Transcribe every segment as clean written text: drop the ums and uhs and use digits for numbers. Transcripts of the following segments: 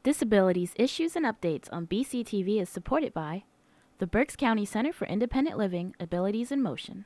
Disabilities Issues and Updates on BCTV is supported by the Berks County Center for Independent Living, Abilities in Motion.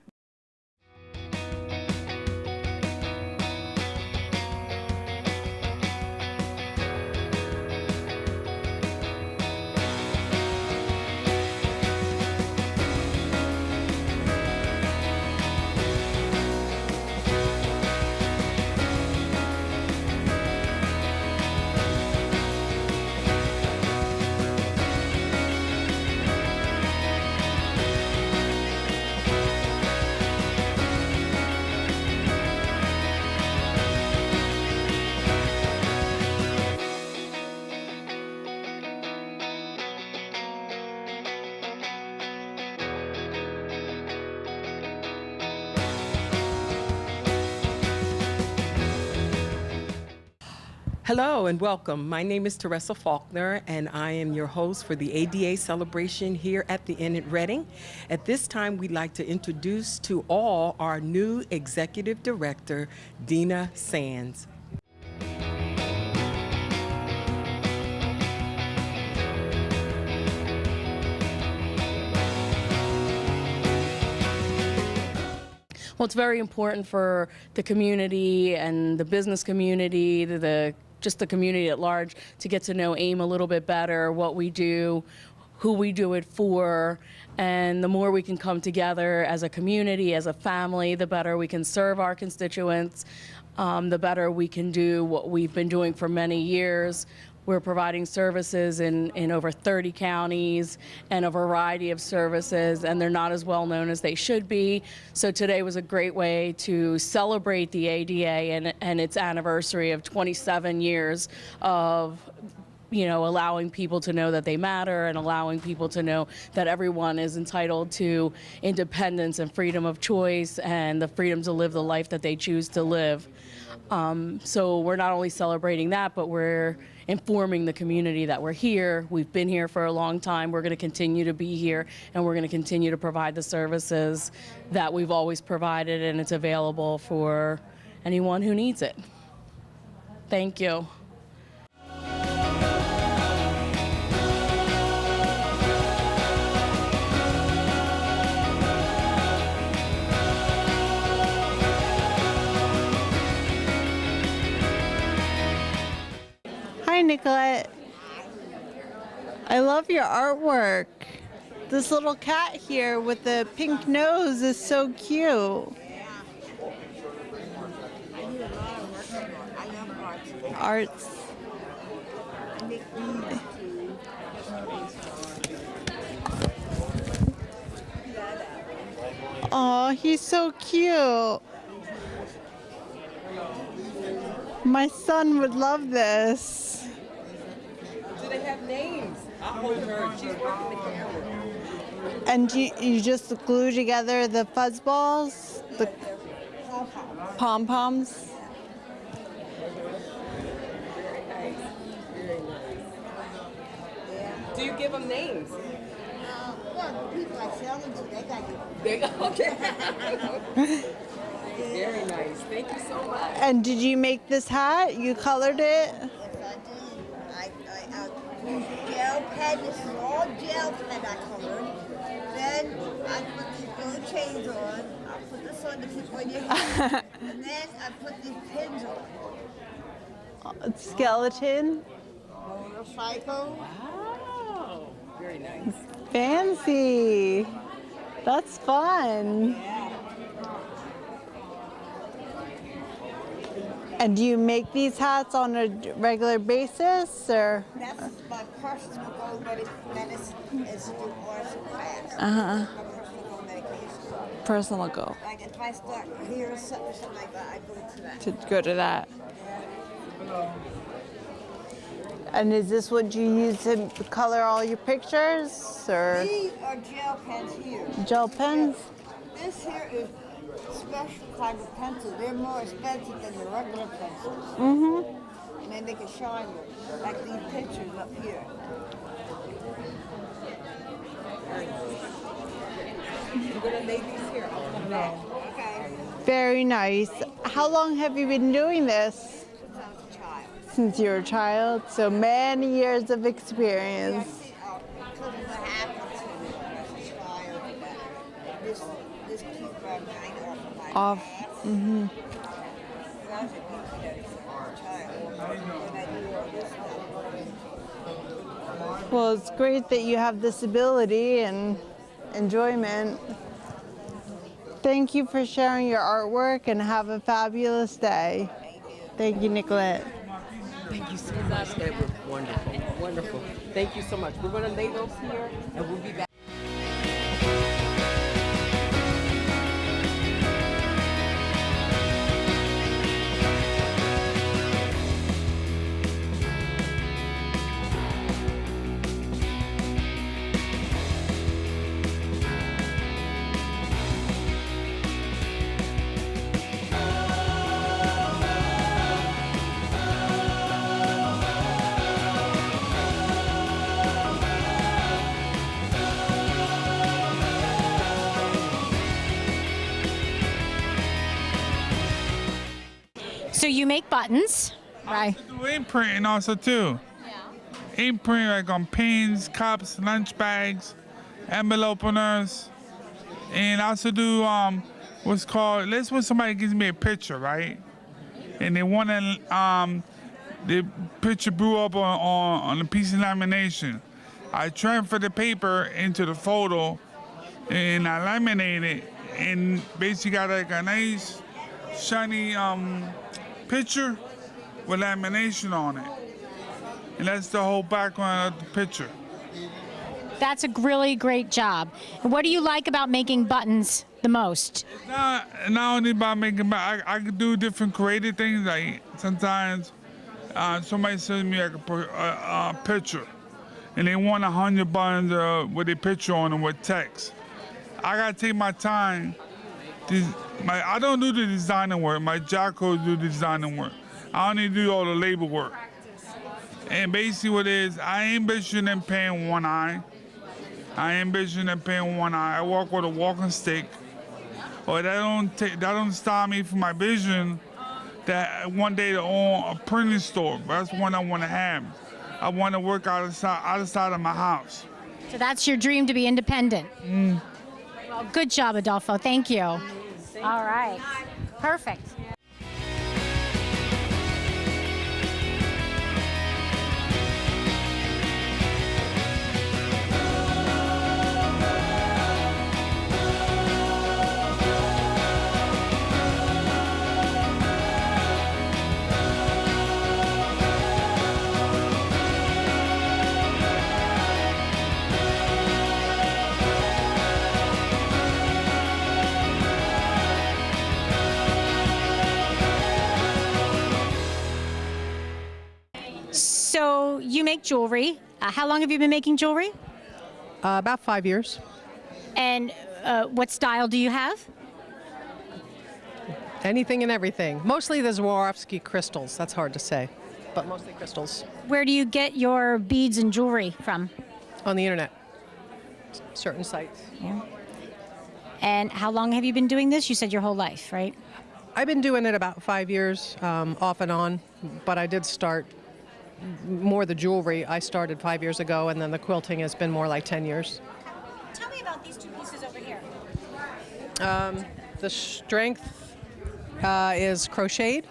Hello and welcome. My name is Teresa Faulkner and I am your host for the ADA celebration here at the Inn at Reading. At this time, we'd like to introduce to all our new Executive Director, Dina Sands. Well, it's very important for the community and the business community, just the community at large, to get to know AIM a little bit better, what we do, who we do it for, and the more we can come together as a community, as a family, the better we can serve our constituents, the better we can do what we've been doing for many years. We're providing services in over 30 counties and a variety of services, and they're not as well known as they should be. So today was a great way to celebrate the ADA and its anniversary of 27 years of allowing people to know that they matter and allowing people to know that everyone is entitled to independence and freedom of choice and the freedom to live the life that they choose to live. So we're not only celebrating that, but we're informing the community that we're here. We've been here for a long time. We're going to continue to be here, and we're going to continue to provide the services that we've always provided, and it's available for anyone who needs it. Thank you. Hi, Nicolette. I love your artwork. This little cat here with the pink nose is so cute. Arts. Oh, he's so cute. My son would love this. Do they have names? I'll hold her. She's working the camera. And you just glue together the fuzz balls? The pom-poms? Do you give them names? Well, the people I sell them to, they got it. They okay. Very nice. Thank you so much. And did you make this hat? You colored it? Yes, I did. I used gel pen. This is all gel pen I colored. Then I put these gold chains on. I put this on to keep on your head. And then I put these pins on. Skeleton? Motorcycle. Wow. Very nice. Fancy. That's fun. And do you make these hats on a regular basis, or? That's my personal goal medicine is to do arts and crafts. Uh-huh. My personal goal medication. Personal goal Like if I start here or something like that, I go to that. to go to that. And is this what you use to color all your pictures, or These are gel pens here. gel pens? This here is special kind of pencil. They're more expensive than the regular pencils. Mm-hmm. And they make it shine like these pictures up here. I'm going to lay these here. I'll come back. Okay. Very nice. How long have you been doing this? Since I was a child. since you were a child, so many years of experience. Because of what happened to me when I was a child, this keep hanging off of my ass. I was a child, and I knew all this stuff. Well, it's great that you have this ability and enjoyment. Thank you for sharing your artwork and have a fabulous day. Thank you, Nicolette. Thank you so much. That was wonderful. Wonderful. Thank you so much. We're going to lay those here, and we'll be back. So you make buttons, right? I do ink printing also too. Yeah. Ink printing like on pens, cups, lunch bags, envelope openers, and I also do what's called. Let's when somebody gives me a picture, right? And they want to the picture blew up on a piece of lamination. I transfer the paper into the photo, and I laminate it, and basically got like a nice shiny picture with lamination on it. And that's the whole background of the picture. That's a really great job. And what do you like about making buttons the most? Not only about making, but I could do different creative things. Like sometimes somebody sends me like a picture, and they want 100 buttons with a picture on them with text. I gotta take my time. I don't do the designing work. My job codes do the designing work. I only do all the labor work. And basically what it is, I ain't bitching and paying one eye. I walk with a walking stick. Or that don't stop me from my vision that one day to own a printing store. That's one I want to have. I want to work outside of my house. So that's your dream, to be independent. Well, good job, Adolfo. Thank you. All right. Perfect. So you make jewelry. How long have you been making jewelry? About 5 years. And what style do you have? Anything and everything. Mostly the Swarovski crystals. That's hard to say, but mostly crystals. Where do you get your beads and jewelry from? On the internet. Certain sites. And how long have you been doing this? You said your whole life, right? I've been doing it about 5 years, off and on, but I did start more the jewelry. I started 5 years ago, and then the quilting has been more like 10 years. Tell me about these two pieces over here. The strength is crocheted,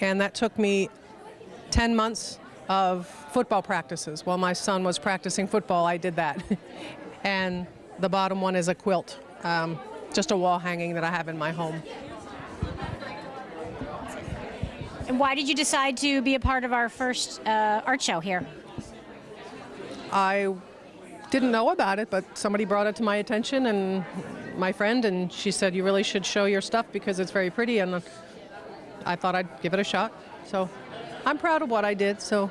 and that took me 10 months of football practices. While my son was practicing football, I did that. And the bottom one is a quilt, just a wall hanging that I have in my home. And why did you decide to be a part of our first art show here? I didn't know about it, but somebody brought it to my attention, and my friend, and she said, you really should show your stuff because it's very pretty, and I thought I'd give it a shot. So I'm proud of what I did. So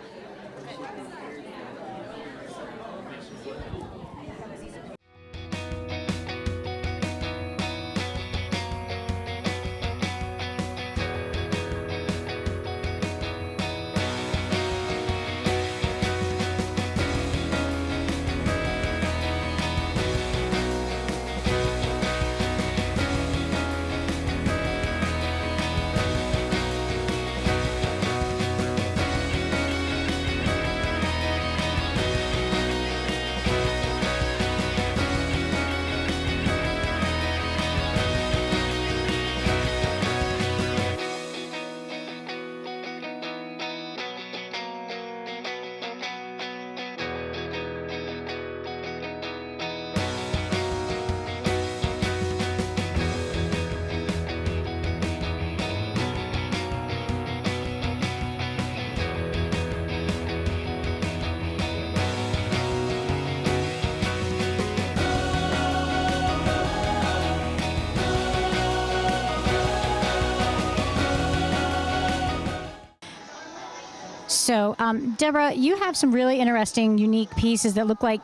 So, Deborah, you have some really interesting, unique pieces that look like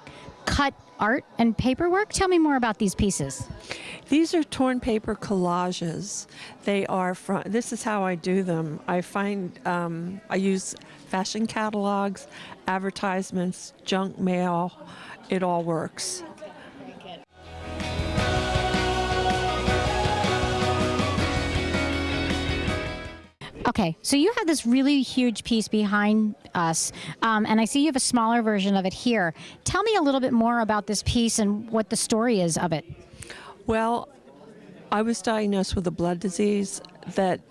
cut art and paperwork. Tell me more about these pieces. These are torn paper collages. They are from, this is how I do them. I find, I use fashion catalogs, advertisements, junk mail. It all works. Okay, so you have this really huge piece behind us, and I see you have a smaller version of it here. Tell me a little bit more about this piece and what the story is of it. Well, I was diagnosed with a blood disease that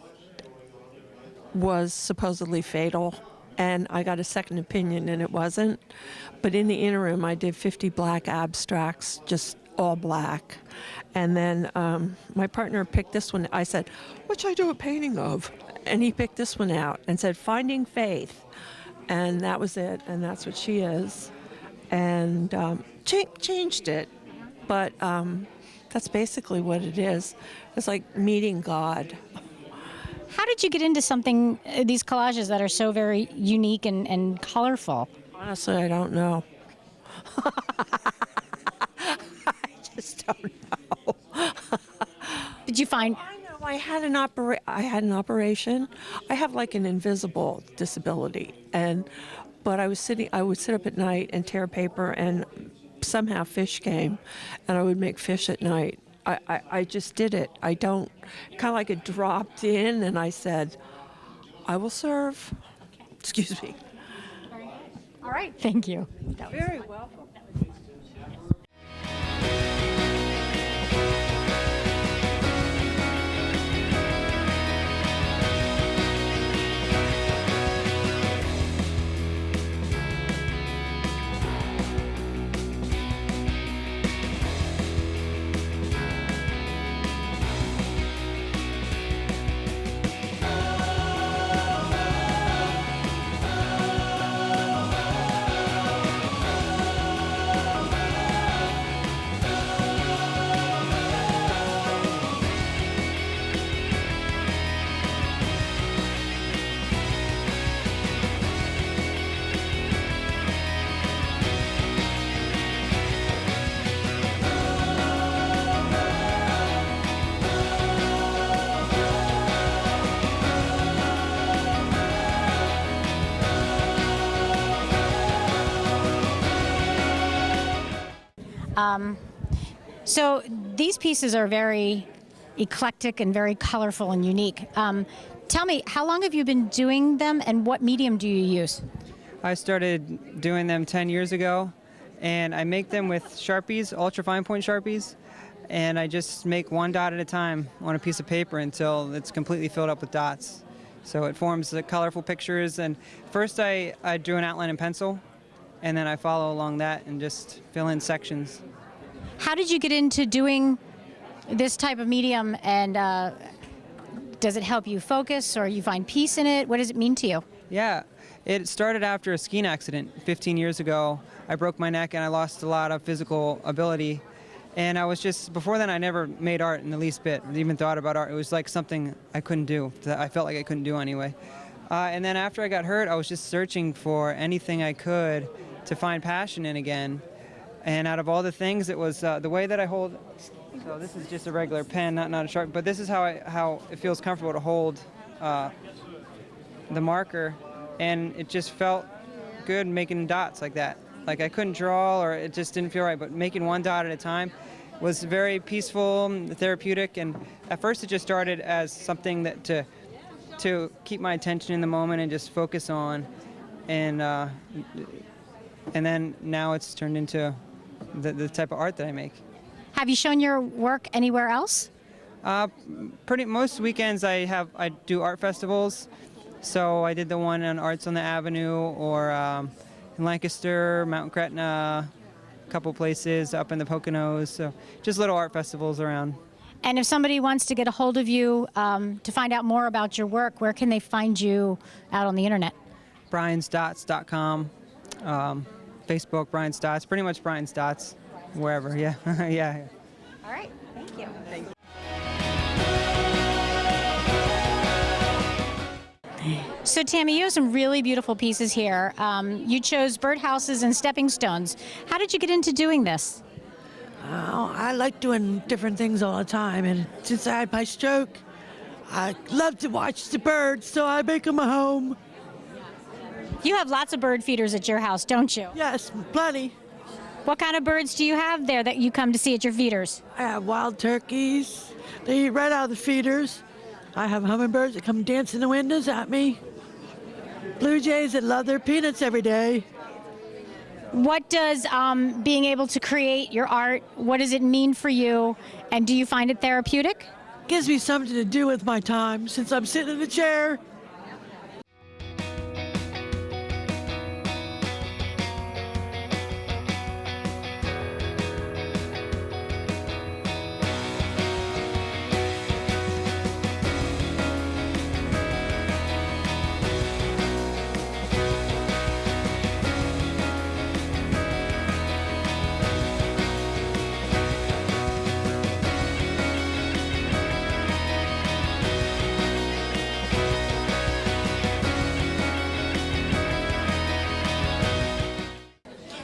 was supposedly fatal, and I got a second opinion and it wasn't. But in the interim, I did 50 black abstracts, just all black. And then my partner picked this one. I said, "What should I do a painting of?" And he picked this one out and said, "Finding Faith." And that was it, and that's what she is. And changed it, but that's basically what it is. It's like meeting God. How did you get into something, these collages that are so very unique and colorful? Honestly, I don't know. I just don't know. Did you find... I know I had an operation. I have like an invisible disability, but I would sit up at night and tear paper, and somehow fish came, and I would make fish at night. I just did it. I don't, kind of like it dropped in, and I said, "I will serve." Excuse me. All right, thank you. Very welcome. So these pieces are very eclectic and very colorful and unique. Tell me, how long have you been doing them, and what medium do you use? I started doing them 10 years ago, and I make them with Sharpies, ultra fine point Sharpies, and I just make one dot at a time on a piece of paper until it's completely filled up with dots. So it forms the colorful pictures, and first I drew an outline in pencil, and then I follow along that and just fill in sections. How did you get into doing this type of medium, and does it help you focus, or you find peace in it? What does it mean to you? Yeah, it started after a skiing accident 15 years ago. I broke my neck and I lost a lot of physical ability. And I was just, before then I never made art in the least bit, even thought about art. It was like something I couldn't do, that I felt like I couldn't do anyway. And then after I got hurt, I was just searching for anything I could to find passion in again. And out of all the things, it was the way that I hold. So this is just a regular pen, not a Sharpie, but this is how it feels comfortable to hold the marker, and it just felt good making dots like that. Like I couldn't draw, or it just didn't feel right, but making one dot at a time was very peaceful, therapeutic, and at first it just started as something that to keep my attention in the moment and just focus on, and then now it's turned into the type of art that I make. Have you shown your work anywhere else? Most weekends I do art festivals. So I did the one on Arts on the Avenue, or in Lancaster, Mount Gretna, a couple places up in the Poconos. So just little art festivals around. And if somebody wants to get a hold of you to find out more about your work, where can they find you out on the internet? BriansDots.com, Facebook, Brian's Dots, pretty much Brian's Dots, wherever, yeah. Yeah. All right, thank you. Thank you. So, Tammy, you have some really beautiful pieces here. You chose birdhouses and stepping stones. How did you get into doing this? Oh, I like doing different things all the time, and since I had my stroke, I love to watch the birds, so I make them a home. You have lots of bird feeders at your house, don't you? Yes, plenty. What kind of birds do you have there that you come to see at your feeders? I have wild turkeys. They eat right out of the feeders. I have hummingbirds that come dance in the windows at me. Blue jays that love their peanuts every day. What does being able to create your art, what does it mean for you? And do you find it therapeutic? Gives me something to do with my time since I'm sitting in a chair.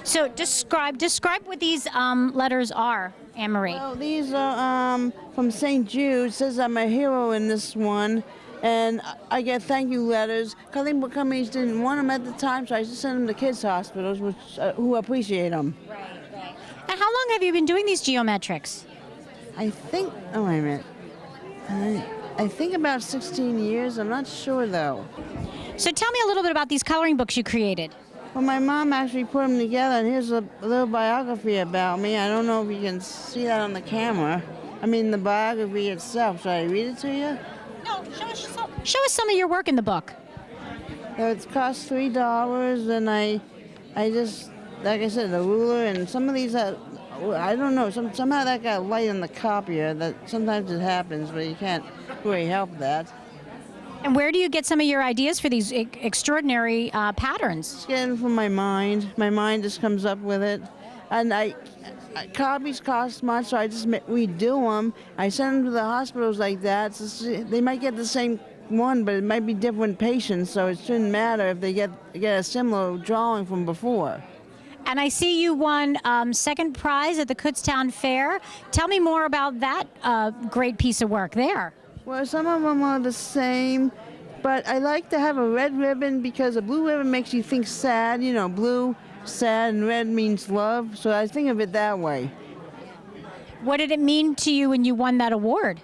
So describe what these letters are, Anne-Marie. Well, these are from St. Jude. It says I'm a hero in this one. And I get thank you letters. Colleen book companies didn't want them at the time, so I just sent them to kids' hospitals, which who appreciate them. Right. And how long have you been doing these geometrics? I think, oh, wait a minute. I think about 16 years. I'm not sure, though. So tell me a little bit about these coloring books you created. Well, my mom actually put them together, and here's a little biography about me. I don't know if you can see that on the camera. I mean, the biography itself. Should I read it to you? No, show us some of your work in the book. It cost $3, and I just, like I said, the ruler, and some of these, I don't know, somehow that got light on the copier. That sometimes it happens, but you can't really help that. And where do you get some of your ideas for these extraordinary patterns? It's getting from my mind. My mind just comes up with it. And copies cost much, so I just redo them. I send them to the hospitals like that. So they might get the same one, but it might be different patients, so it shouldn't matter if they get a similar drawing from before. And I see you won second prize at the Kutztown Fair. Tell me more about that great piece of work there. Well, some of them are the same, but I like to have a red ribbon because a blue ribbon makes you think sad. You know, blue, sad, and red means love, so I think of it that way. What did it mean to you when you won that award?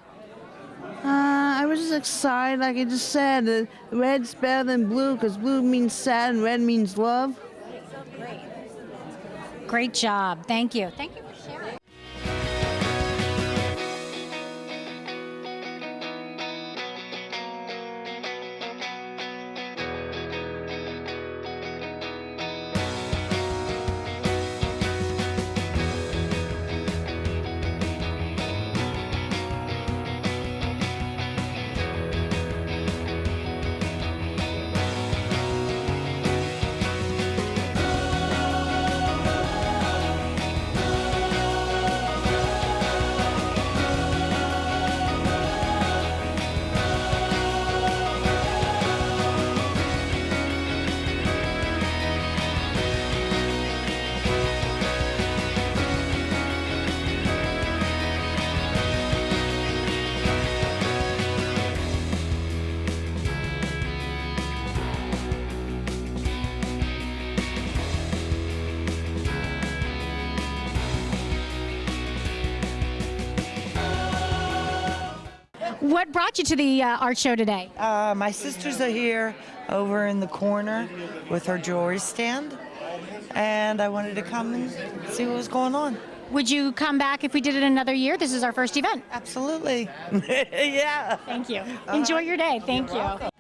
I was just excited, like I just said. Red's better than blue because blue means sad and red means love. Great job. Thank you. Thank you for sharing. What brought you to the art show today? My sisters are here over in the corner with her jewelry stand, and I wanted to come and see what was going on. Would you come back if we did it another year? This is our first event. Absolutely. Yeah. Thank you. Enjoy your day. Thank you.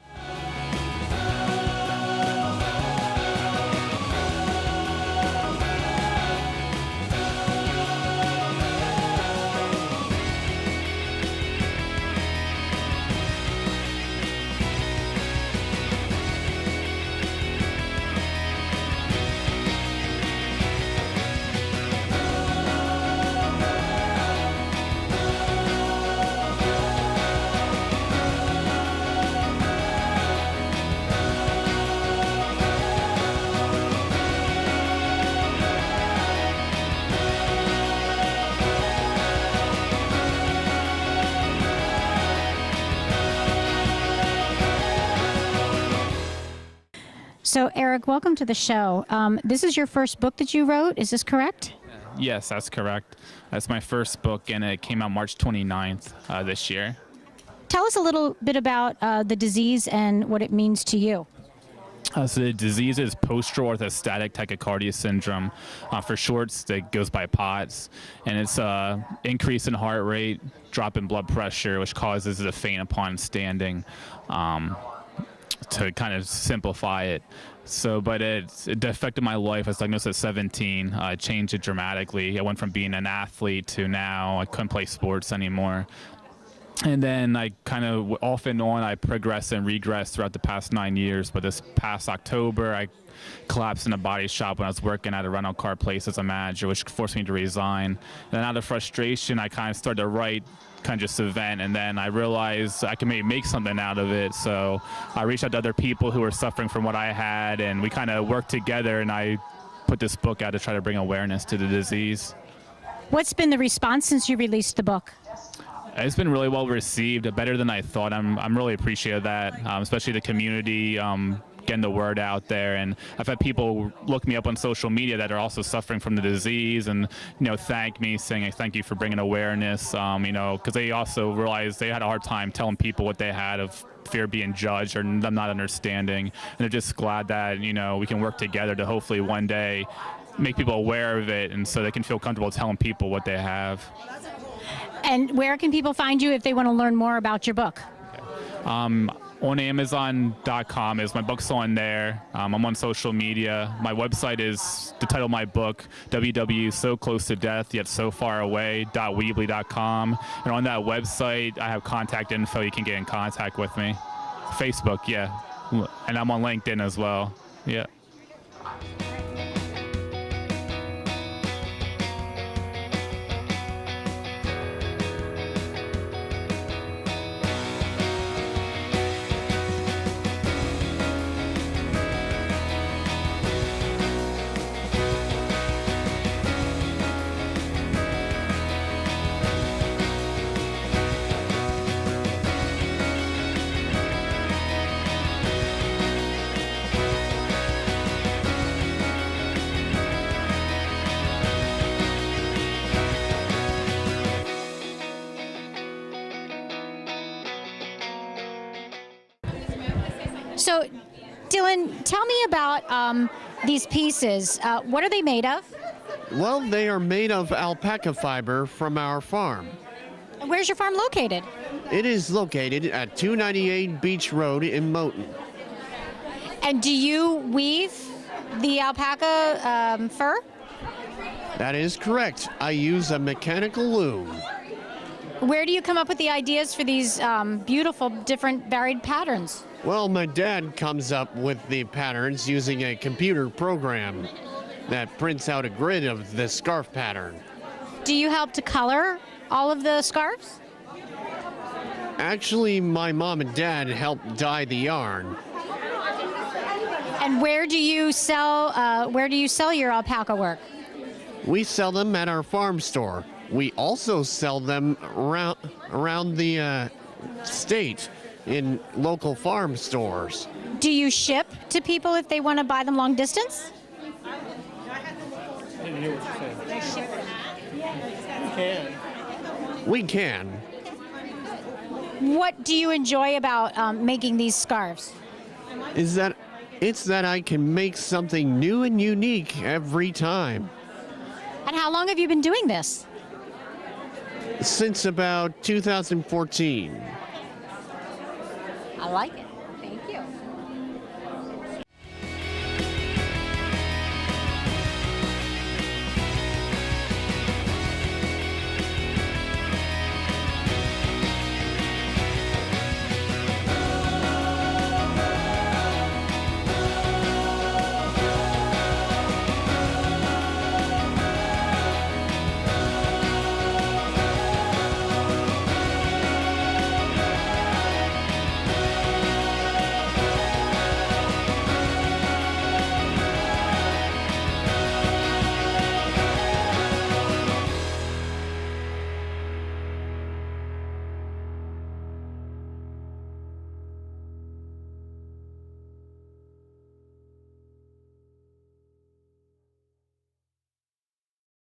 So, Eric, welcome to the show. This is your first book that you wrote, is this correct? Yes, that's correct. That's my first book, and it came out March 29th this year. Tell us a little bit about the disease and what it means to you. So the disease is postural orthostatic tachycardia syndrome. For short, it goes by POTS, and it's increase in heart rate, drop in blood pressure, which causes a faint upon standing. To kind of simplify it. So, but it affected my life. I was diagnosed at 17. It changed it dramatically. I went from being an athlete to now I couldn't play sports anymore. And then I kind of off and on, I progressed and regressed throughout the past 9 years. But this past October, I collapsed in a body shop when I was working at a rental car place as a manager, which forced me to resign. And out of frustration, I kind of started to write kind of just a vent, and then I realized I could maybe make something out of it. So I reached out to other people who were suffering from what I had, and we kind of worked together, and I put this book out to try to bring awareness to the disease. What's been the response since you released the book? It's been really well received, better than I thought. I'm really appreciative of that, especially the community, getting the word out there. And I've had people look me up on social media that are also suffering from the disease and, thank me, saying thank you for bringing awareness, because they also realized they had a hard time telling people what they had of fear of being judged or them not understanding. And they're just glad that, we can work together to hopefully one day make people aware of it, and so they can feel comfortable telling people what they have. And where can people find you if they want to learn more about your book? On Amazon.com is my book's on there. I'm on social media. My website is the title of my book, www.so close to death yet so far away.weebly.com. And on that website, I have contact info. You can get in contact with me. Facebook, yeah. And I'm on LinkedIn as well. Yeah. So, Dylan, tell me about these pieces. What are they made of? Well, they are made of alpaca fiber from our farm. Where's your farm located? It is located at 298 Beach Road in Moton. And do you weave the alpaca fur? That is correct. I use a mechanical loom. Where do you come up with the ideas for these beautiful, different, varied patterns? Well, my dad comes up with the patterns using a computer program that prints out a grid of the scarf pattern. Do you help to color all of the scarves? Actually, my mom and dad help dye the yarn. And where do you sell your alpaca work? We sell them at our farm store. We also sell them around the state in local farm stores. Do you ship to people if they want to buy them long distance? We can. What do you enjoy about making these scarves? It's that I can make something new and unique every time. And how long have you been doing this? Since about 2014. I like it. Thank you.